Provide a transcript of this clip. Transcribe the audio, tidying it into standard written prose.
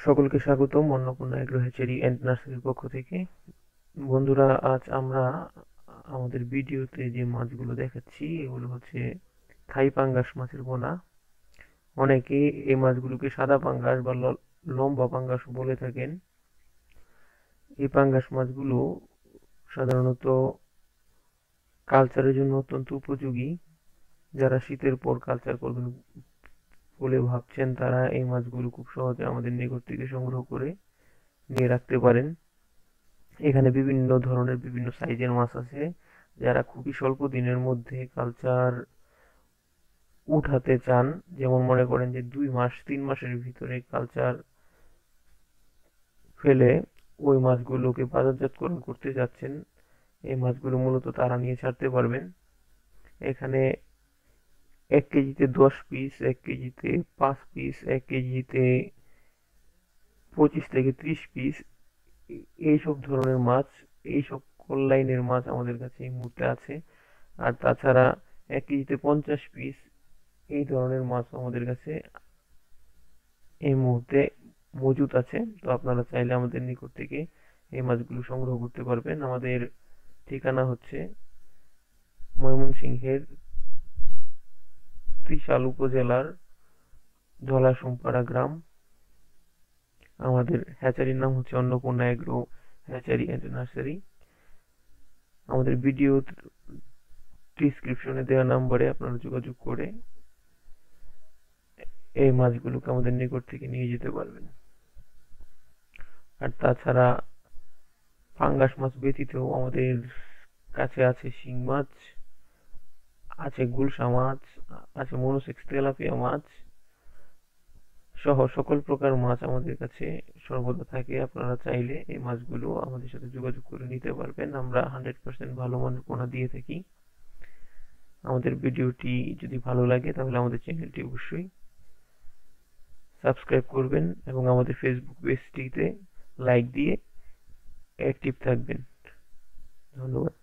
সকলকে স্বাগতম Annapurna agro hatchery and নার্সারির পক্ষ থেকে। বন্ধুরা, আজ আমরা আমাদের ভিডিওতে যে মাছগুলো দেখাচ্ছি এগুলো হচ্ছে থাই পাঙ্গাস মাছের পোনা। অনেকে এই মাছগুলোকে সাদা পাঙ্গাস বা লম্বা পাঙ্গাস বলে থাকেন। এই পাঙ্গাস মাছগুলো সাধারণত কালচারের জন্য অত্যন্ত উপযোগী। যারা শীতের পর কালচার করবেন বলে ভাবছেন তারা এই মাছগুলো খুব সহজে আমাদের নিকট থেকে সংগ্রহ করে নিয়ে রাখতে পারেন। এখানে বিভিন্ন ধরনের বিভিন্ন সাইজের মাছ আছে। যারা খুবই স্বল্প দিনের মধ্যে কালচার উঠাতে চান, যেমন মনে করেন যে 2 মাস 3 মাসের ভিতরে কালচার ফেলে ওই মাছগুলোকে বাজারজাতকরণ করতে যাচ্ছেন, এই মাছগুলো মূলত তারা নিয়ে ছাড়তে পারবেন। এখানে 1 কেজিতে 10 পিস, 1 কেজিতে 5 পিস, 1 কেজিতে 25 থেকে 30 পিস এইসব ধরনের মাছ, এইসব লাইনের মাছ আমাদের কাছে এই মুহূর্তে আছে। আর তাছাড়া 1 কেজিতে 50 পিস এই ধরনের মাছ আমাদের কাছে এই মুহূর্তে মজুদ আছে। তো আপনারা চাইলে আমাদের নিকট থেকে এই মাছগুলো সংগ্রহ করতে পারবেন। আমাদের ঠিকানা হচ্ছে ময়মনসিংহের ত্রিশাল উপজেলার ধলাশুমপাড়া গ্রাম। আমাদের হ্যাচারির নাম হচ্ছে Annapurna agro hatchery and nursery. আমাদের ভিডিও ডিসক্রিপশনে দেওয়া নাম্বারে আপনারা যোগাযোগ করে এই মাছগুলোকে আমাদের নিকট থেকে নিয়ে যেতে পারবেন। আর তাছাড়া পাঙ্গাস মাছ ব্যতীত আমাদের কাছে আছে শিং মাছ, আছে গুলশা মাছ, আছে মনোসেক্স তেলাপিয়া মাছ সহ সকল প্রকার মাছ আমাদের কাছে সর্বদা থাকে। আপনারা চাইলে এই মাছগুলো আমাদের সাথে যোগাযোগ করে নিতে পারবেন। আমরা 100% ভালো মানের পোনা দিয়ে থাকি। আমাদের ভিডিওটি যদি ভালো লাগে তাহলে আমাদের চ্যানেলটি অবশ্যই সাবস্ক্রাইব করবেন এবং আমাদের ফেসবুক পেজটিতে লাইক দিয়ে অ্যাক্টিভ থাকবেন। ধন্যবাদ।